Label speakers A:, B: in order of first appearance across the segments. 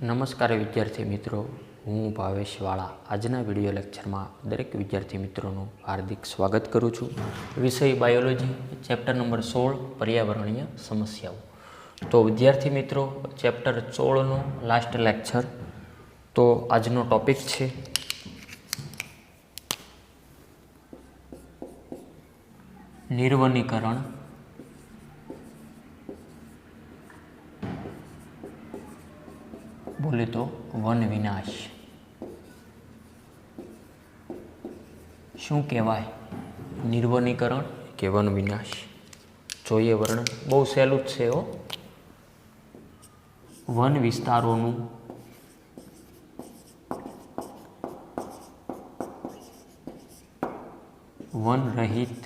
A: નમસ્કાર વિદ્યાર્થી મિત્રો, હું ભાવેશ વાળા આજના વિડીયો લેક્ચરમાં દરેક વિદ્યાર્થી મિત્રોનું હાર્દિક સ્વાગત કરું છું. વિષય બાયોલોજી, ચેપ્ટર નંબર 16 પર્યાવરણીય સમસ્યાઓ. તો વિદ્યાર્થી મિત્રો, ચેપ્ટર 16નું લાસ્ટ લેક્ચર. તો આજનો ટોપિક છે નિર્વનીકરણ बोले तो वन विनाश. शू कहवाय निर्वनीकरण के वन विनाश? જોઈએ વર્ણન. બહુ સહેલું જ છે. વન વિસ્તારોનું વન રહિત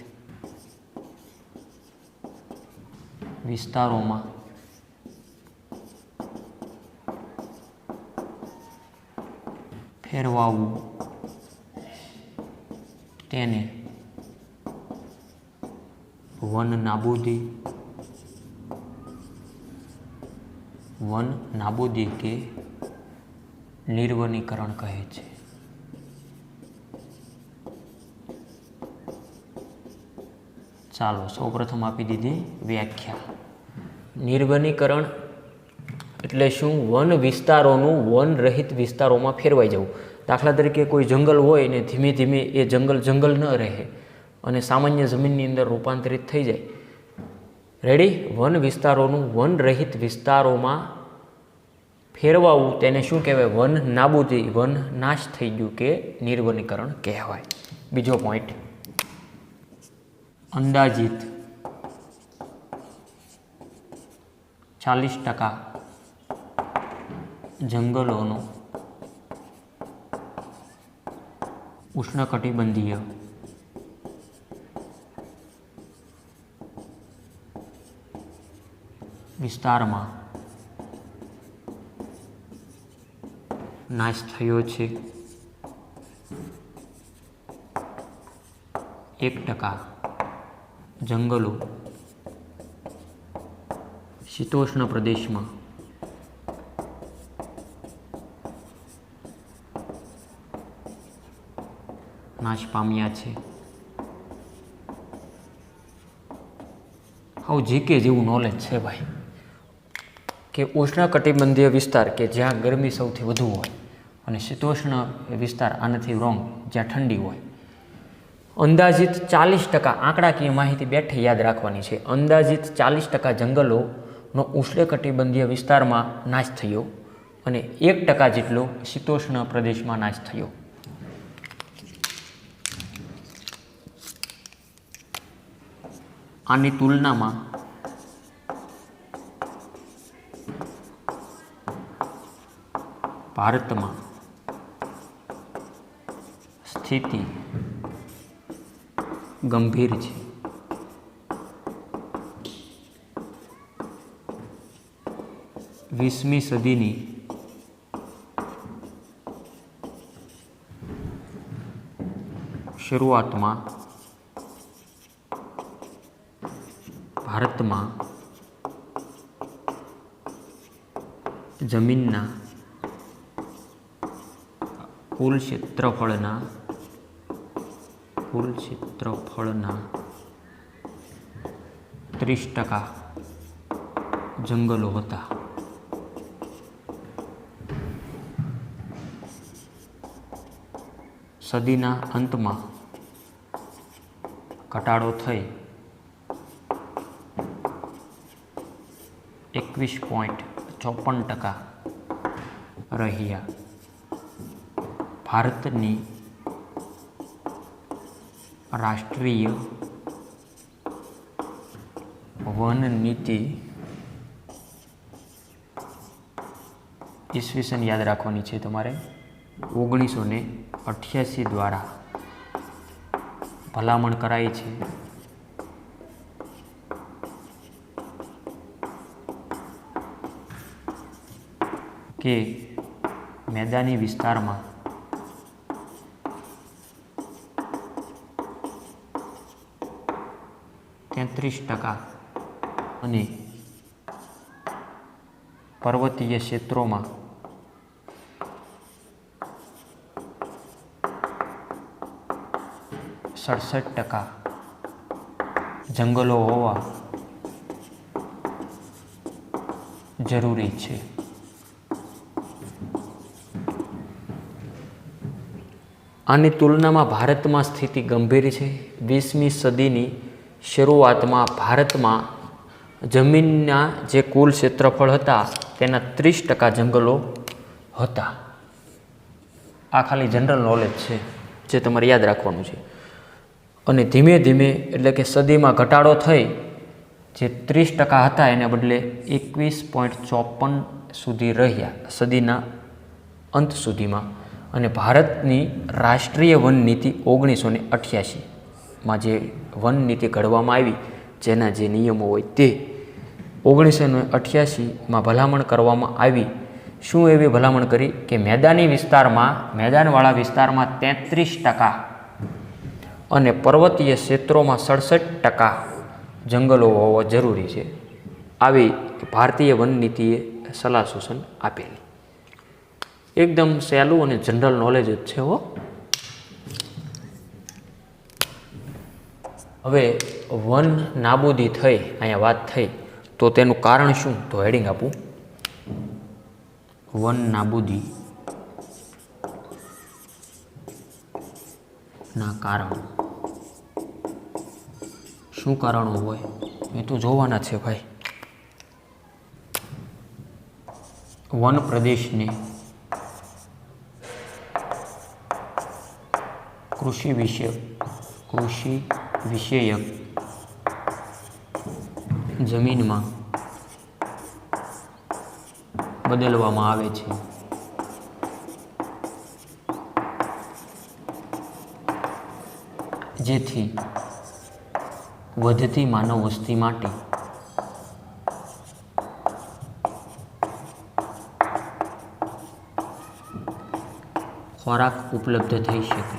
A: વિસ્તારોમાં ફેરવાવું તેને વન નાબૂદી કે નિર્વનીકરણ કહે છે. ચાલો સૌપ્રથમ આપી દીધી વ્યાખ્યા. નિર્વનીકરણ એટલે શું? વન વિસ્તારોનું વન રહિત વિસ્તારોમાં ફેરવાઈ જવું. દાખલા તરીકે કોઈ જંગલ હોય ને ધીમે ધીમે એ જંગલ ન રહે અને સામાન્ય જમીનની અંદર રૂપાંતરિત થઈ જાય. રેડી? વન વિસ્તારોનું વન રહિત વિસ્તારોમાં ફેરવાવું તેને શું કહેવાય? વન નાબૂદી, વન નાશ થઈ ગયું કે નિર્વનીકરણ કહેવાય. બીજો પોઈન્ટ, અંદાજિત 40% જંગલોનો ઉષ્ણકટિબંધીય વિસ્તારમાં નાશ થયો છે. 1% જંગલો શીતોષ્ણ પ્રદેશમાં નાશ પામ્યા છે. આવું જીકે જેવું નોલેજ છે ભાઈ, કે ઉષ્ણકટિબંધીય વિસ્તાર કે જ્યાં ગરમી સૌથી વધુ હોય અને શીતોષ્ણ વિસ્તાર આનાથી રોંગ જ્યાં ઠંડી હોય. અંદાજિત 40% આંકડાકીય માહિતી બેઠે યાદ રાખવાની છે. અંદાજિત 40% જંગલોનો ઉષ્ણકટિબંધીય વિસ્તારમાં નાશ થયો અને 1% જેટલો શીતોષ્ણ પ્રદેશમાં નાશ થયો. આની તુલનામાં ભારતમાં સ્થિતિ ગંભીર છે. વીસમી સદીની શરૂઆતમાં ભારતમાં જમીનના કુલ ક્ષેત્રફળના 30% જંગલો હતા. સદીના અંતમાં ઘટાડો થઈ 21.54% રહ્યા. ભારતની રાષ્ટ્રીય વન નીતિ ઈસવીસન યાદ રાખવાની છે તમારે 1988 દ્વારા ભલામણ કરાઈ છે. કે મેદાની વિસ્તારમાં %33 અને પર્વતીય ક્ષેત્રોમાં 67% જંગલો હોવા જરૂરી છે. આની તુલનામાં ભારતમાં સ્થિતિ ગંભીર છે. 20મી સદીની શરૂઆતમાં ભારતમાં જમીનના જે કુલ ક્ષેત્રફળ હતા તેના 30% જંગલો હતા. આ ખાલી જનરલ નોલેજ છે જે તમારે યાદ રાખવાનું છે. અને ધીમે ધીમે એટલે કે સદીમાં ઘટાડો થઈ જે 30% હતા એને બદલે 21.54 સુધી રહ્યા સદીના અંત સુધીમાં. અને ભારતની રાષ્ટ્રીય વન નીતિ 1988માં જે વન નીતિ ઘડવામાં આવી જેના જે નિયમો હોય તે 1988માં ભલામણ કરવામાં આવી. શું એવી ભલામણ કરી કે મેદાની વિસ્તારમાં મેદાનવાળા વિસ્તારમાં 33% અને પર્વતીય ક્ષેત્રોમાં 67% જંગલો હોવા જરૂરી છે. આવી ભારતીય વન નીતિએ સલાહ સૂચન આપેલી. એકદમ સહેલું અને જનરલ નોલેજ જ છે હો. હવે વન નાબૂદી થઈ અહીંયા વાત થઈ તો તેનું કારણ શું? તો હેડિંગ આપું, વન નાબૂદી ના કારણો. શું કારણો હોય એ તો જોવાના છે ભાઈ. વન પ્રદેશને કૃષિ વિષયક જમીનમાં બદલવામાં આવે છે. જેથી વધતી માનવ વસ્તી માટે ખોરાક ઉપલબ્ધ થઈ શકે.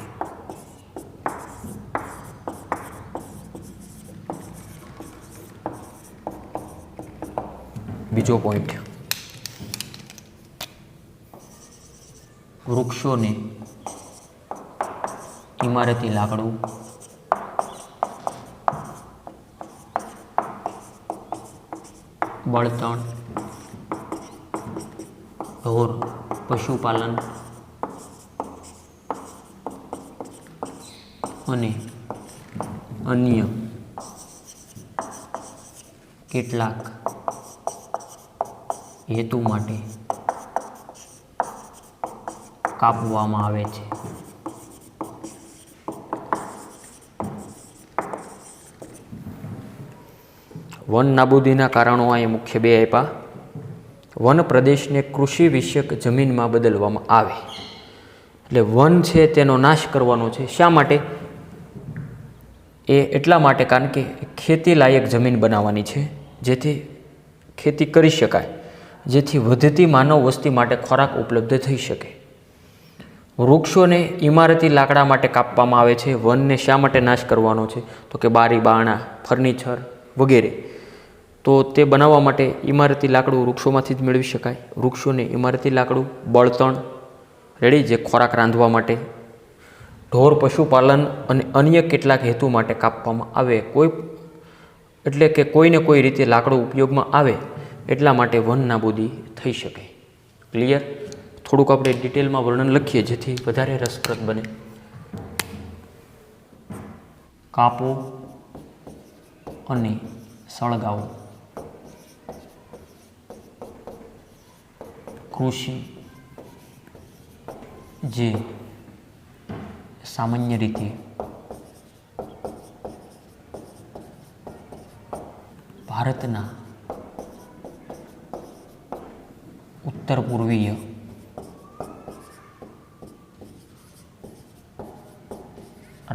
A: બીજો પોઈન્ટ, વૃક્ષોને ઇમારતી લાકડું, બળતણ, ઢોર પશુપાલન અને અન્ય કેટલાક હેતુ માટે કાપવામાં આવે છે. વન નાબૂદીના કારણો અહીંયા મુખ્ય બે આપ્યા. વન પ્રદેશને કૃષિ વિષયક જમીનમાં બદલવામાં આવે એટલે વન છે તેનો નાશ કરવાનો છે. શા માટે? એ એટલા માટે કારણ કે ખેતી લાયક જમીન બનાવવાની છે જેથી ખેતી કરી શકાય, જેથી વધતી માનવ વસ્તી માટે ખોરાક ઉપલબ્ધ થઈ શકે. વૃક્ષોને ઇમારતી લાકડા માટે કાપવામાં આવે છે. વનને શા માટે નાશ કરવાનો છે? તો કે બારી બારણા, ફર્નિચર વગેરે. તો તે બનાવવા માટે ઇમારતી લાકડું વૃક્ષોમાંથી જ મેળવી શકાય. વૃક્ષોને ઇમારતી લાકડું, બળતણ રેડી જે ખોરાક રાંધવા માટે, ઢોર પશુપાલન અને અન્ય કેટલાક હેતુ માટે કાપવામાં આવે. એટલે કે કોઈને કોઈ રીતે લાકડું ઉપયોગમાં આવે એટલા માટે વન નાબૂદી થઈ શકે. ક્લિયર? થોડુંક આપણે ડિટેલમાં વર્ણન લખીએ જેથી વધારે રસપ્રદ બને. કાપો અને સળગાવો. કૃષિ જે સામાન્ય રીતે ભારતના ઉત્તર પૂર્વીય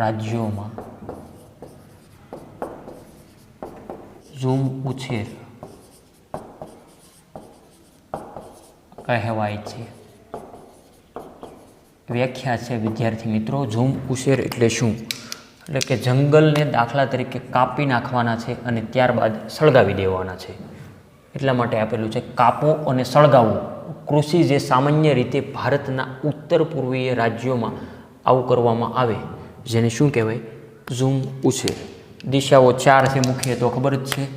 A: રાજ્યોમાં ઝૂમ ઉછેર કહેવાય છે. વ્યાખ્યા છે વિદ્યાર્થી મિત્રો, ઝૂમ ઉછેર એટલે શું? એટલે કે જંગલને દાખલા તરીકે કાપી નાખવાના છે અને ત્યારબાદ સળગાવી દેવાના છે. એટલા માટે આપેલું છે કાપો અને સળગાવવું. કૃષિ જે સામાન્ય રીતે ભારતના ઉત્તર પૂર્વીય રાજ્યોમાં આવું કરવામાં આવે જેને શું કહેવાય? ઝૂમ ઉછેર. દિશાઓ 4 છે મુખ્ય, તો ખબર જ છે.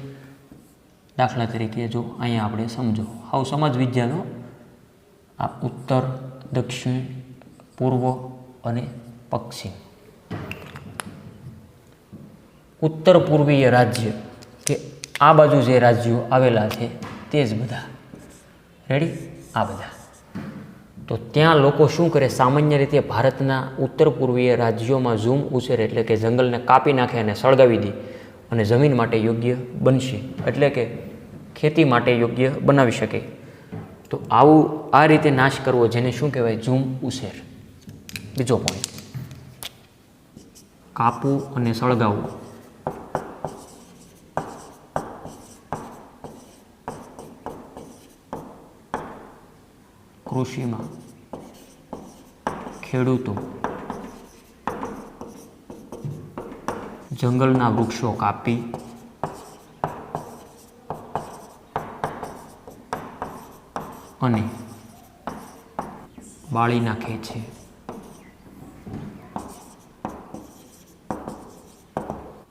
A: દાખલા તરીકે જો અહીંયા આપણે સમજો, હાવ સમાજ વિદ્યાનો આ ઉત્તર, દક્ષિણ, પૂર્વ અને પશ્ચિમ. ઉત્તર પૂર્વીય રાજ્ય કે આ બાજુ જે રાજ્યો આવેલા છે તે જ બધા. રેડી? આ બધા. તો ત્યાં લોકો શું કરે, સામાન્ય રીતે ભારતના ઉત્તર પૂર્વીય રાજ્યોમાં ઝૂમ ઉછેર એટલે કે જંગલને કાપી નાખે અને સળગાવી દે અને જમીન માટે યોગ્ય બનશે, એટલે કે ખેતી માટે યોગ્ય બનાવી શકે. તો આવું આ રીતે નાશ કરવો, જેને શું કહેવાય? ઝૂમ ઉછેર. બીજો પોઈન્ટ, કાપવું અને સળગાવવું. કૃષિમાં ખેડૂતો જંગલના વૃક્ષો કાપી અને બાળી નાખે છે.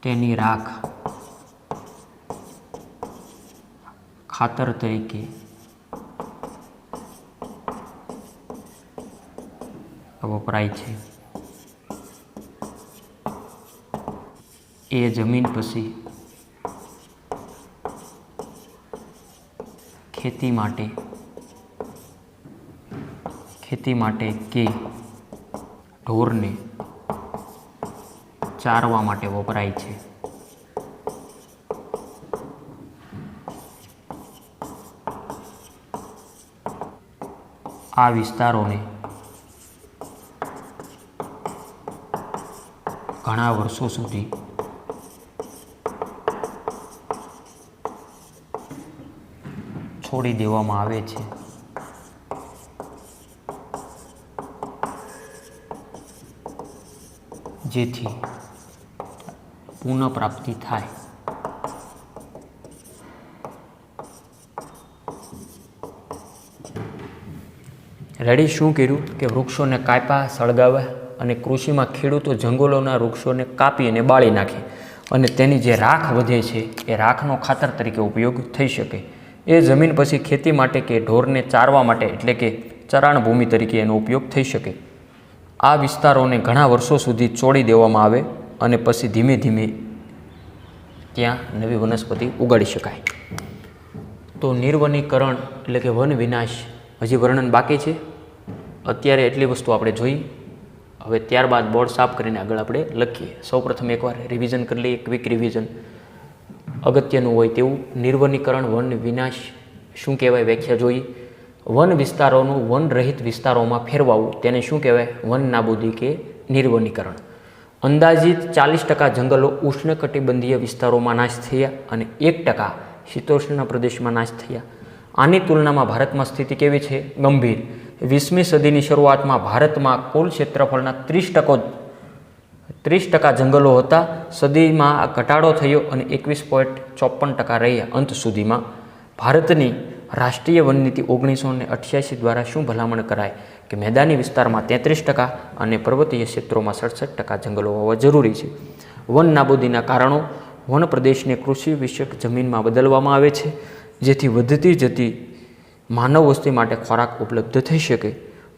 A: તેની રાખ ખાતર તરીકે વપરાય છે. એ જમીન પછી ખેતી માટે કે ઢોરને ચારવા માટે વપરાય છે. આ વિસ્તારોને ઘણા વર્ષો સુધી છોડી દેવામાં આવે છે. જેથી પુનઃપ્રાપ્તિ થાય. રેડી? શું કર્યું કે વૃક્ષોને કાપ્યા, સળગાવ્યા અને કૃષિમાં ખેડૂતો જંગલોના વૃક્ષોને કાપી અને બાળી નાખે અને તેની જે રાખ વધે છે એ રાખનો ખાતર તરીકે ઉપયોગ થઈ શકે. એ જમીન પછી ખેતી માટે કે ઢોરને ચારવા માટે એટલે કે ચરાણ ભૂમિ તરીકે એનો ઉપયોગ થઈ શકે. આ વિસ્તારોને ઘણા વર્ષો સુધી છોડી દેવામાં આવે અને પછી ધીમે ધીમે ત્યાં નવી વનસ્પતિ ઉગાડી શકાય. તો નિર્વનીકરણ એટલે કે વન વિનાશ હજી વર્ણન બાકી છે. અત્યારે એટલી વસ્તુ આપણે જોઈ. હવે ત્યારબાદ બોર્ડ સાફ કરીને આગળ આપણે લખીએ. સૌપ્રથમ એકવાર રિવિઝન કરી લઈએ, ક્વિક રિવિઝન અગત્યનું હોય તેવું. નિર્વનીકરણ, વન વિનાશ શું કહેવાય, વ્યાખ્યા જોઈ. વન વિસ્તારોનું વનરહિત વિસ્તારોમાં ફેરવાવું તેને શું કહેવાય? વન નાબૂદી કે નિર્વનીકરણ. અંદાજિત 40% જંગલો ઉષ્ણકટિબંધીય વિસ્તારોમાં નાશ થયા અને 1% શીતોષ્ણના પ્રદેશમાં નાશ થયા. આની તુલનામાં ભારતમાં સ્થિતિ કેવી છે? ગંભીર. 20મી સદીની શરૂઆતમાં ભારતમાં કુલ ક્ષેત્રફળના 30% જંગલો હતા. સદીમાં આ ઘટાડો થયો અને 21.54% રહ્યા. અંત સુધીમાં ભારતની રાષ્ટ્રીય વનનીતિ 1988 દ્વારા શું ભલામણ કરાય કે મેદાની વિસ્તારમાં 33% અને પર્વતીય ક્ષેત્રોમાં 67% જંગલો હોવા જરૂરી છે. વન નાબૂદીના કારણો: વન પ્રદેશને કૃષિ વિષયક જમીનમાં બદલવામાં આવે છે જેથી વધતી જતી માનવ વસ્તી માટે ખોરાક ઉપલબ્ધ થઈ શકે.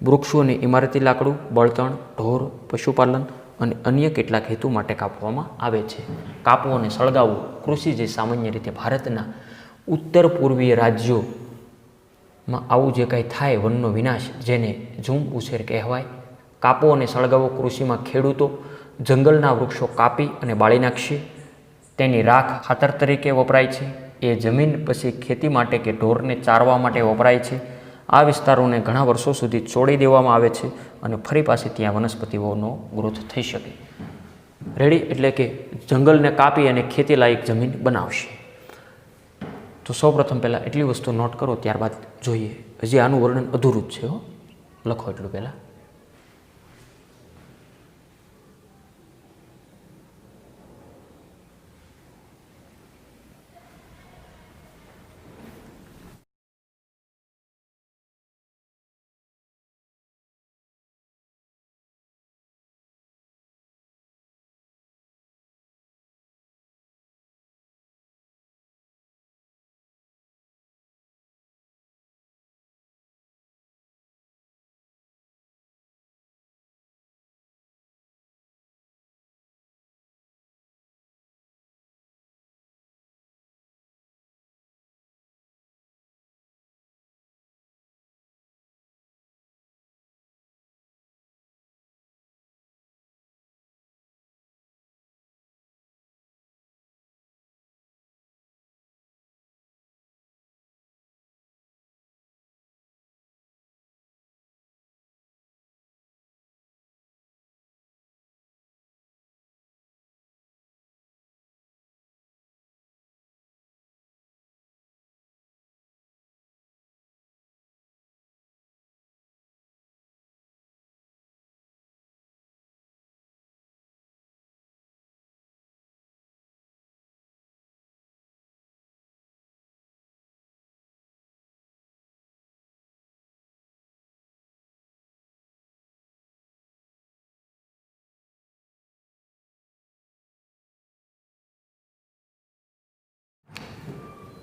A: વૃક્ષો અને ઇમારતી લાકડું, બળતણ, ઢોર, પશુપાલન અને અન્ય કેટલાક હેતુ માટે કાપવામાં આવે છે. કાપવું અને સળગાવવું કૃષિ જે સામાન્ય રીતે ભારતના ઉત્તર પૂર્વીય રાજ્યોમાં આવું જે કાંઈ થાય વનનો વિનાશ, જેને ઝૂમ ઉછેર કહેવાય. કાપો અને સળગાવો કૃષિમાં ખેડૂતો જંગલના વૃક્ષો કાપી અને બાળી નાખશે. તેની રાખ ખાતર તરીકે વપરાય છે. એ જમીન પછી ખેતી માટે કે ઢોરને ચારવા માટે વપરાય છે. આ વિસ્તારોને ઘણા વર્ષો સુધી છોડી દેવામાં આવે છે અને ફરી પાછી ત્યાં વનસ્પતિઓનો ગ્રોથ થઈ શકે. રેડી? એટલે કે જંગલને કાપી અને ખેતીલાયક જમીન બનાવશે. તો સૌપ્રથમ પહેલાં એટલી વસ્તુ નોટ કરો, ત્યારબાદ જોઈએ. હજી આનું વર્ણન અધૂરું જ છે. લખો એટલું પહેલાં.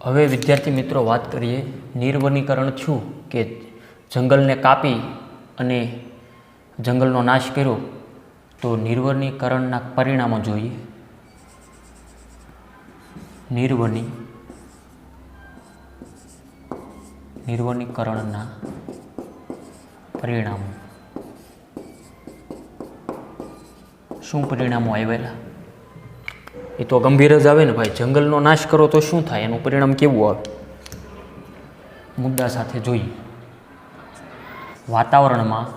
A: હવે વિદ્યાર્થી મિત્રો વાત કરીએ નિર્વનીકરણ થયું કે જંગલને કાપી અને જંગલનો નાશ કર્યો, તો નિર્વનીકરણના પરિણામો જોઈએ. નિર્વનીકરણના પરિણામો શું પરિણામો આવેલા? એ તો ગંભીર જ આવે ને ભાઈ. જંગલનો નાશ કરો તો શું થાય, એનું પરિણામ કેવું આવે? મુદ્દા સાથે જોઈએ. વાતાવરણમાં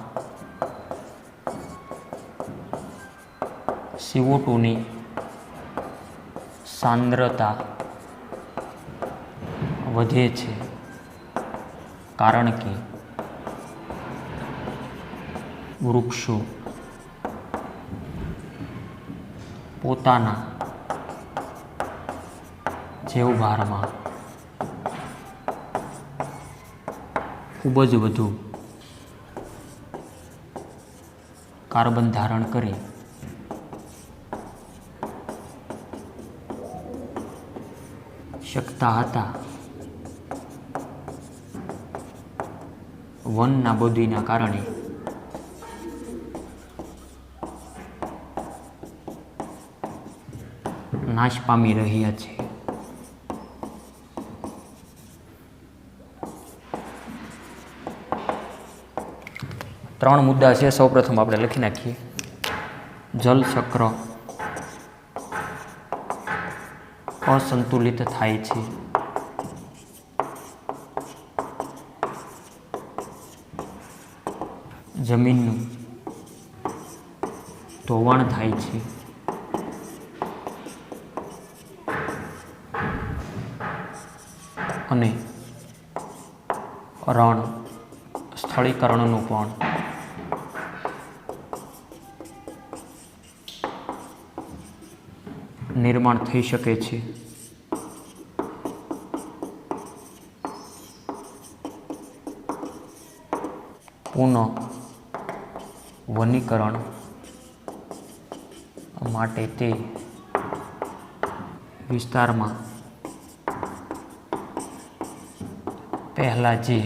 A: CO2ની સાંદ્રતા વધે છે, કારણ કે વૃક્ષો પોતાના જૈવભારમાં ખૂબ જ વધુ કાર્બન ધારણ કરી શકતા હતા. વન નાબૂદીના કારણે નાશ પામી રહ્યા છે. ત્રણ મુદ્દા છે. સૌપ્રથમ આપણે લખી નાખીએ. જલચક્ર અસંતુલિત થાય છે. જમીનનું ધોવાણ થાય છે. અને રણ સ્થળીકરણનું પણ નિર્માણ થઈ શકે છે. પુનઃ વનીકરણ માટે તે વિસ્તારમાં પહેલાં જે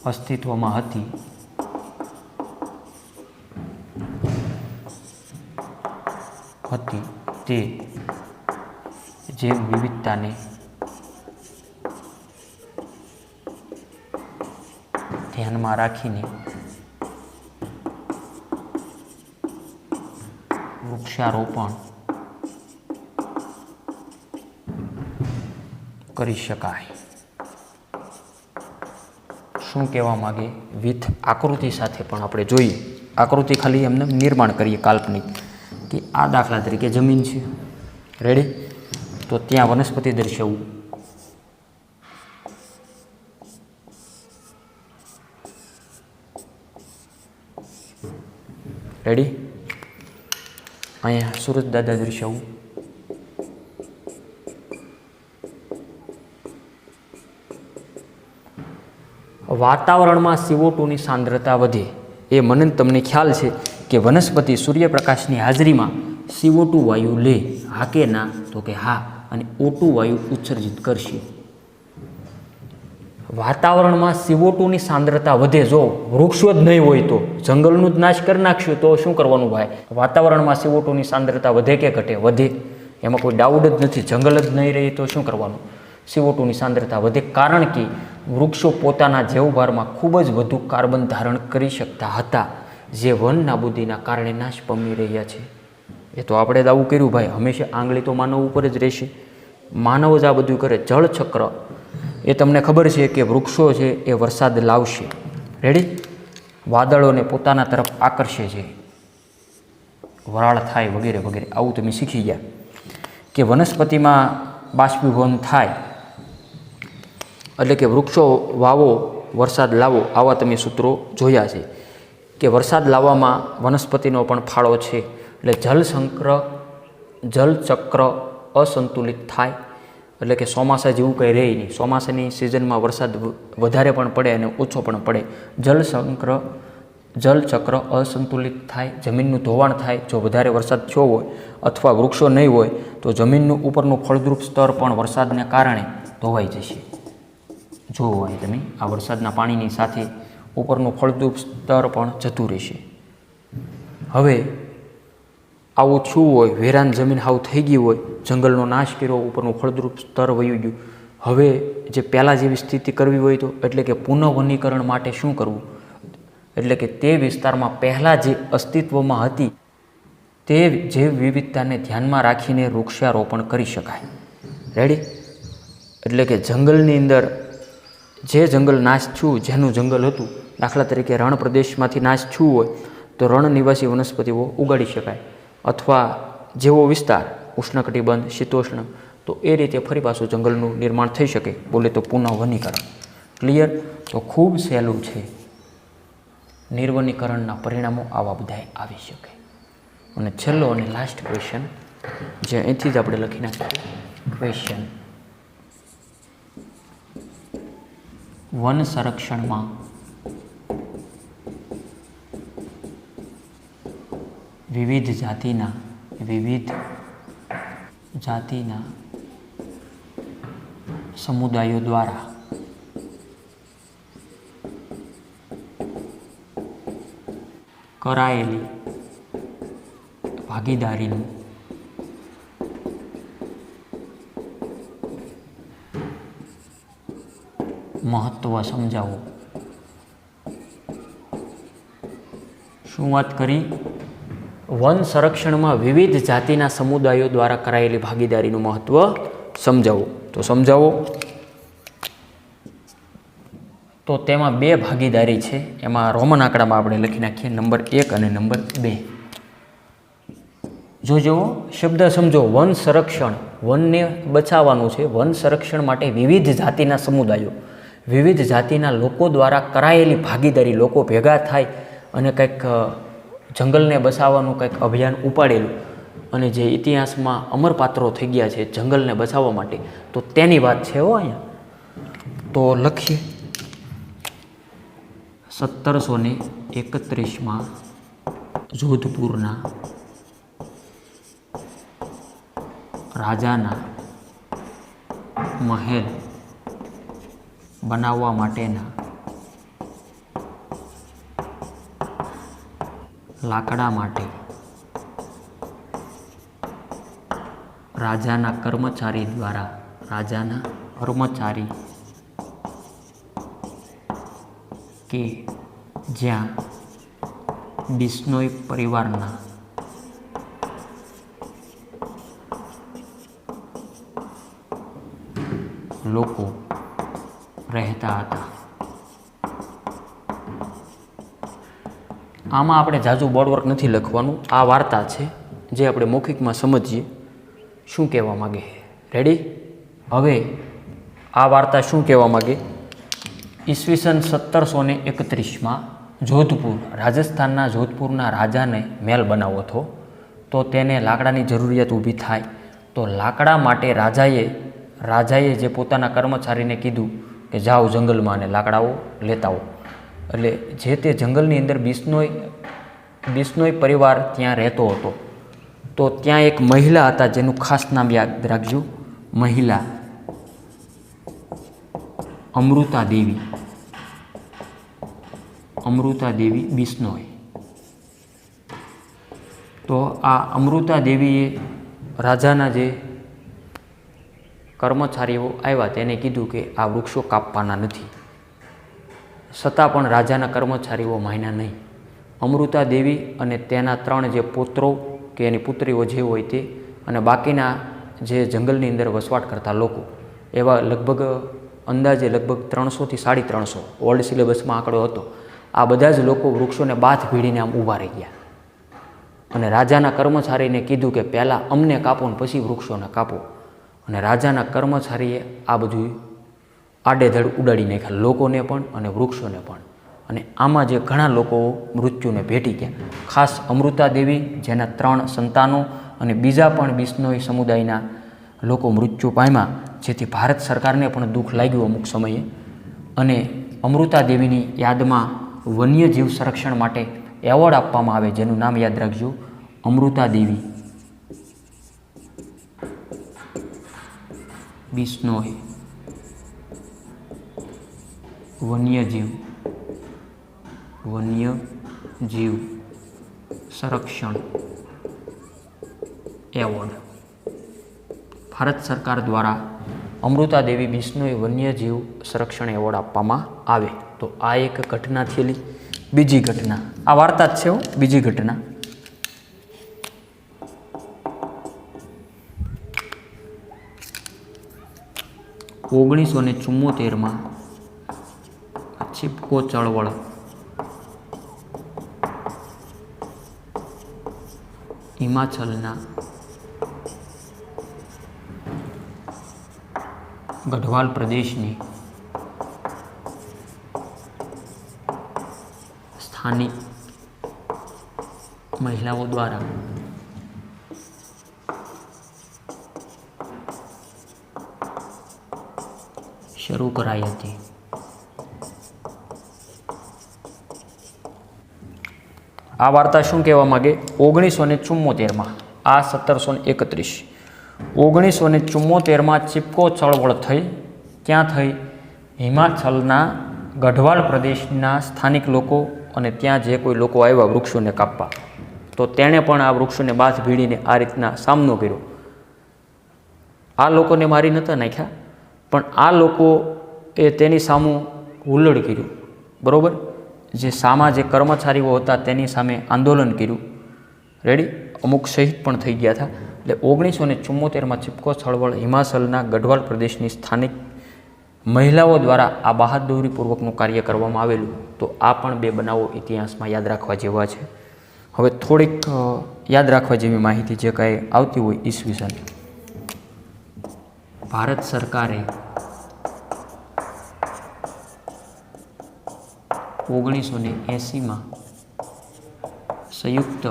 A: અસ્તિત્વમાં હતી તે જૈવ વિવિધતાને ધ્યાનમાં રાખીને વૃક્ષારોપણ કરી શકાય. શું કહેવા માગે? વિથ આકૃતિ સાથે પણ આપણે જોઈએ. આકૃતિ ખાલી એમને નિર્માણ કરીએ કાલ્પનિક, કે આ દાખલા તરીકે જમીન છે. રેડી? તો ત્યાં વનસ્પતિ દર્શાવવું. રેડી? અહીંયા સુરજ દાદા દર્શાવવું. વાતાવરણમાં CO2ની સાંદ્રતા વધે. એ મને તમને ખ્યાલ છે કે વનસ્પતિ સૂર્યપ્રકાશની હાજરીમાં CO2 વાયુ લે. હા કે ના? તો કે હા. અને O2 વાયુ ઉત્સર્જિત કરશે. વાતાવરણમાં CO2ની સાંદ્રતા વધે. જો વૃક્ષો જ નહીં હોય તો, જંગલનું જ નાશ કરી નાખશું તો શું કરવાનું ભાઈ? વાતાવરણમાં CO2ની સાંદ્રતા વધે કે ઘટે? વધે. એમાં કોઈ ડાઉટ જ નથી. જંગલ જ નહીં રહે તો શું કરવાનું? CO2ની સાંદ્રતા વધે, કારણ કે વૃક્ષો પોતાના જૈવભારમાં ખૂબ જ વધુ કાર્બન ધારણ કરી શકતા હતા, જે વન નાબૂદીના કારણે નાશ પામી રહ્યા છે. એ તો આપણે જ આવું કર્યું ભાઈ. હંમેશા આંગળી તો માનવ ઉપર જ રહેશે. માનવ જ આ બધું કરે. જળચક્ર એ તમને ખબર છે કે વૃક્ષો છે એ વરસાદ લાવશે. રેડી? વાદળોને પોતાના તરફ આકર્ષે છે, વરાળ થાય વગેરે વગેરે. આવું તમે શીખી ગયા કે વનસ્પતિમાં બાષ્પીભવન થાય એટલે કે વૃક્ષો વાવો વરસાદ લાવો. આવા તમે સૂત્રો જોયા છે કે વરસાદ લાવવામાં વનસ્પતિનો પણ ફાળો છે. એટલે જલચક્ર અસંતુલિત થાય એટલે કે ચોમાસા જેવું કંઈ રહે નહીં. ચોમાસાની સિઝનમાં વરસાદ વધારે પણ પડે અને ઓછો પણ પડે. જલચક્ર અસંતુલિત થાય, જમીનનું ધોવાણ થાય. જો વધારે વરસાદ થયો હોય અથવા વૃક્ષો નહીં હોય તો જમીનનું ઉપરનું ફળદ્રુપ સ્તર પણ વરસાદને કારણે ધોવાઈ જશે. જોવો અહીં તમે આ વરસાદના પાણીની સાથે ઉપરનું ફળદ્રુપ સ્તર પણ જતું રહેશે. હવે આવું થયું હોય, વેરાન જમીન હાવ થઈ ગઈ હોય, જંગલનો નાશ કર્યો, ઉપરનું ફળદ્રુપ સ્તર વયું ગયું. હવે જે પહેલાં જેવી સ્થિતિ કરવી હોય તો એટલે કે પુનઃવનીકરણ માટે શું કરવું? એટલે કે તે વિસ્તારમાં પહેલાં જે અસ્તિત્વમાં હતી તે જૈવ વિવિધતાને ધ્યાનમાં રાખીને વૃક્ષારોપણ કરી શકાય. રેડી? એટલે કે જંગલની અંદર જે જંગલ નાશ થયું, જેનું જંગલ હતું, દાખલા તરીકે રણ પ્રદેશમાંથી નાશ થયું હોય તો રણ નિવાસી વનસ્પતિઓ ઉગાડી શકાય. અથવા જેવો વિસ્તાર ઉષ્ણકટિબંધ, શીતોષ્ણ, તો એ રીતે ફરી પાછું જંગલનું નિર્માણ થઈ શકે. બોલે તો પુનઃવનીકરણ. ક્લિયર? તો ખૂબ સહેલું છે. નિર્વનીકરણના પરિણામો આવા બધાય આવી શકે. અને છેલ્લો અને લાસ્ટ ક્વેશ્ચન, જે અહીંથી જ આપણે લખી નાખીએ. ક્વેશ્ચન: વન સંરક્ષણમાં વિવિધ જાતિના સમુદાયો દ્વારા કરાયેલી ભાગીદારીનું મહત્ત્વ સમજાવો. શું વાત કરી? વન સંરક્ષણમાં વિવિધ જાતિના સમુદાયો દ્વારા કરાયેલી ભાગીદારીનું મહત્ત્વ સમજાવો. તો સમજાવો. તો તેમાં બે ભાગીદારી છે. એમાં રોમન આંકડામાં આપણે લખી નાખીએ નંબર 1 અને નંબર 2. જોજો, શબ્દ સમજો. વન સંરક્ષણ, વનને બચાવવાનું છે. વન સંરક્ષણ માટે વિવિધ જાતિના સમુદાયો, વિવિધ જાતિના લોકો દ્વારા કરાયેલી ભાગીદારી, લોકો ભેગા થાય અને કંઈક જંગલને બચાવવાનું કંઈક અભિયાન ઉપાડેલું અને જે ઇતિહાસમાં અમરપાત્રો થઈ ગયા છે જંગલને બચાવવા માટે, તો તેની વાત છે હો અહીંયા. તો લખીએ. 1731માં જોધપુરના રાજાના મહેલ બનાવવા માટેના લાકડા માટે રાજાના કર્મચારી કે જ્યાં બિશ્નોઈ પરિવારના લોકો રહેતા હતા. આમાં આપણે ઝાઝું બોર્ડવર્ક નથી લખવાનું. આ વાર્તા છે જે આપણે મૌખિકમાં સમજીએ શું કહેવા માગે. રેડી? હવે આ વાર્તા શું કહેવા માગે? ઈસવીસન 1731માં જોધપુર, રાજસ્થાનના જોધપુરના રાજાને મહેલ બનાવવો હતો. તો તેને લાકડાની જરૂરિયાત ઊભી થાય. તો લાકડા માટે રાજાએ જે પોતાના કર્મચારીને કીધું કે જાઓ જંગલમાં અને લાકડાઓ લેતા આવો. એટલે જે તે જંગલની અંદર બિશ્નોઈ પરિવાર ત્યાં રહેતો હતો. તો ત્યાં એક મહિલા હતા જેનું ખાસ નામ યાદ રાખજો. મહિલા અમૃતા દેવી બિશ્નોઈ. તો આ અમૃતા દેવીએ રાજાના જે કર્મચારીઓ આવ્યા તેને કીધું કે આ વૃક્ષો કાપવાના નથી. છતાં પણ રાજાના કર્મચારીઓ માન્યા નહીં. અમૃતા દેવી અને તેના 3 જે પુત્રો કે એની પુત્રીઓ જે હોય તે અને બાકીના જે જંગલની અંદર વસવાટ કરતા લોકો, એવા અંદાજે લગભગ 300 થી 350 ઓલ્ડ સિલેબસમાં આંકડો હતો. આ બધા જ લોકો વૃક્ષોને બાથ ભીડીને આમ ઊભા રહી ગયા અને રાજાના કર્મચારીને કીધું કે પહેલાં અમને કાપો ને પછી વૃક્ષોને કાપો. અને રાજાના કર્મચારીએ આ બધું આડેધડ ઉડાડી નાખ્યા, લોકોને પણ અને વૃક્ષોને પણ. અને આમાં જે ઘણા લોકો મૃત્યુને ભેટી ગયા, ખાસ અમૃતા દેવી જેના 3 સંતાનો અને બીજા પણ બિશ્નોઈ સમુદાયના લોકો મૃત્યુ પામ્યા, જેથી ભારત સરકારને પણ દુઃખ લાગ્યું અમુક સમયે. અને અમૃતા દેવીની યાદમાં વન્યજીવ સંરક્ષણ માટે એવોર્ડ આપવામાં આવે, જેનું નામ યાદ રાખજો, અમૃતા દેવી બિશ્નોઈ વન્યજીવ સંરક્ષણ એવોર્ડ ભારત સરકાર દ્વારા અમૃતા દેવી બિશ્નોઈ વન્યજીવ સંરક્ષણ એવોર્ડ આપવામાં આવે. તો આ એક ઘટના થયેલી. બીજી ઘટના, આ વાર્તા જ છે હો. બીજી ઘટના, ઓગણીસો ને 74 ચિપકો ચળવળ હિમાચલના ગઢવાલ પ્રદેશની સ્થાનિક મહિલાઓ દ્વારા શરૂ કરાઈ હતી. આ વાર્તા શું કહેવા માગે? 1974 આ 1731 1974 ચિપકો ચળવળ થઈ. ક્યાં થઈ? હિમાચલના ગઢવાલ પ્રદેશના સ્થાનિક લોકો અને ત્યાં જે કોઈ લોકો આવ્યા વૃક્ષોને કાપવા, તો તેણે પણ આ વૃક્ષોને બાથ ભીડીને આ રીતના સામનો કર્યો. આ લોકોને મારી નહોતા નાખ્યા, પણ આ લોકો એ તેની સામે હુલ્લડ કર્યું. બરાબર? જે જે કર્મચારીઓ હતા તેની સામે આંદોલન કર્યું. રેડી? અમુક શહીદ પણ થઈ ગયા હતા. એટલે 1974 ચિપકો ચળવળ હિમાચલના ગઢવાલ પ્રદેશની સ્થાનિક મહિલાઓ દ્વારા આ બહાદુરીપૂર્વકનું કાર્ય કરવામાં આવેલું. તો આ પણ બે બનાવો ઇતિહાસમાં યાદ રાખવા જેવા છે. હવે થોડીક યાદ રાખવા જેવી માહિતી જે કાંઈ આવતી હોય ઈસવીસન. ભારત સરકારે 1980 સંયુક્ત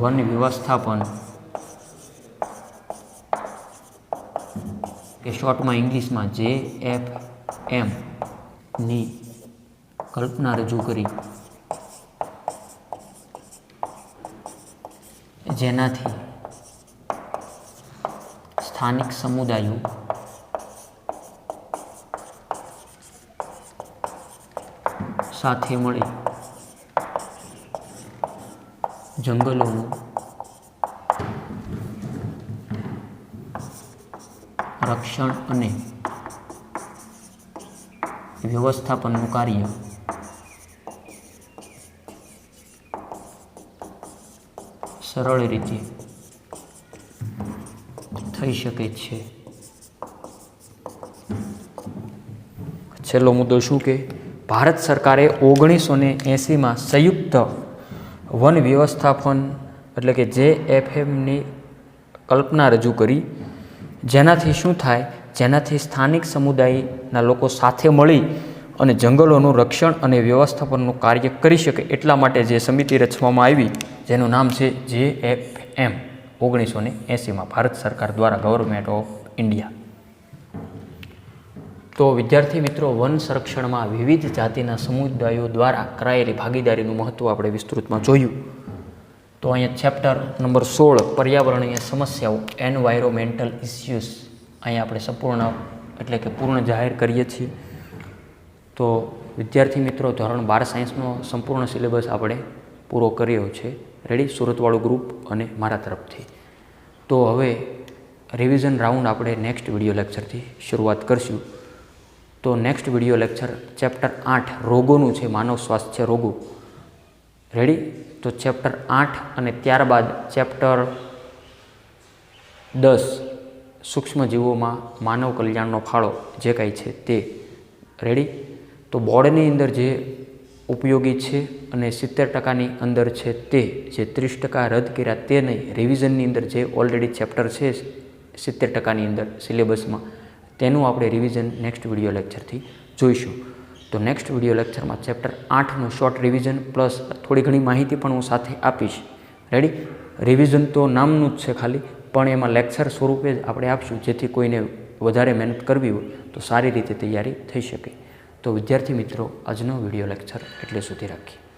A: વન વ્યવસ્થાપન કે શોર્ટમાં ઇંગ્લિશમાં JFM ની કલ્પના રજૂ કરી, જેનાથી સ્થાનિક સમુદાયો સાથે મળી જંગલોનું રક્ષણ અને વ્યવસ્થાપનનું કાર્ય સરળ રીતે થઈ શકે છે. છેલ્લો મુદ્દો શું કે ભારત સરકારે 1980 સંયુક્ત વન વ્યવસ્થાપન એટલે કે JFMની કલ્પના રજૂ કરી, જેનાથી શું થાય? જેનાથી સ્થાનિક સમુદાયના લોકો સાથે મળી અને જંગલોનું રક્ષણ અને વ્યવસ્થાપનનું કાર્ય કરી શકે. એટલા માટે જે સમિતિ રચવામાં આવી, જેનું નામ છે JFM 1980 ભારત સરકાર દ્વારા, ગવર્મેન્ટ ઓફ ઇન્ડિયા. તો વિદ્યાર્થી મિત્રો, વન સંરક્ષણમાં વિવિધ જાતિના સમુદાયો દ્વારા કરાયેલી ભાગીદારીનું મહત્ત્વ આપણે વિસ્તૃતમાં જોયું. તો અહીંયા ચેપ્ટર નંબર 16 પર્યાવરણીય સમસ્યાઓ એન્વાયરોમેન્ટલ ઇસ્યુઝ અહીંયા આપણે સંપૂર્ણ એટલે કે પૂર્ણ જાહેર કરીએ છીએ. તો વિદ્યાર્થી મિત્રો, ધોરણ 12 સાયન્સનો સંપૂર્ણ સિલેબસ આપણે પૂરો કર્યો છે. રેડી? સુરતવાળું ગ્રુપ અને મારા તરફથી. તો હવે રિવિઝન રાઉન્ડ આપણે નેક્સ્ટ વિડીયો લેક્ચરથી શરૂઆત કરશું. તો નેક્સ્ટ વિડીયો લેક્ચર ચેપ્ટર 8 રોગોનું છે, માનવ સ્વાસ્થ્ય રોગો. રેડી? તો ચેપ્ટર 8 અને ત્યારબાદ ચેપ્ટર 10 સૂક્ષ્મજીવોમાં માનવ કલ્યાણનો ફાળો જે કાંઈ છે તે. રેડી? તો બોર્ડની અંદર જે ઉપયોગી છે અને 70%ની અંદર છે તે, જે 30% રદ કર્યા તે નહીં, રિવિઝનની અંદર જે ઓલરેડી ચેપ્ટર છે 70%ની અંદર સિલેબસમાં, તેનું આપણે રિવિઝન નેક્સ્ટ વિડીયો લેક્ચરથી જોઈશું. તો નેક્સ્ટ વિડીયો લેક્ચરમાં ચેપ્ટર 8નું શોર્ટ રિવિઝન પ્લસ થોડી ઘણી માહિતી પણ હું સાથે આપીશ. રેડી? રિવિઝન તો નામનું જ છે ખાલી, પણ એમાં લેક્ચર સ્વરૂપે જ આપણે આપશું, જેથી કોઈને વધારે મહેનત કરવી હોય તો સારી રીતે તૈયારી થઈ શકે. તો વિદ્યાર્થી મિત્રો આજનો વિડીયો લેક્ચર એટલે સુધી રાખીએ.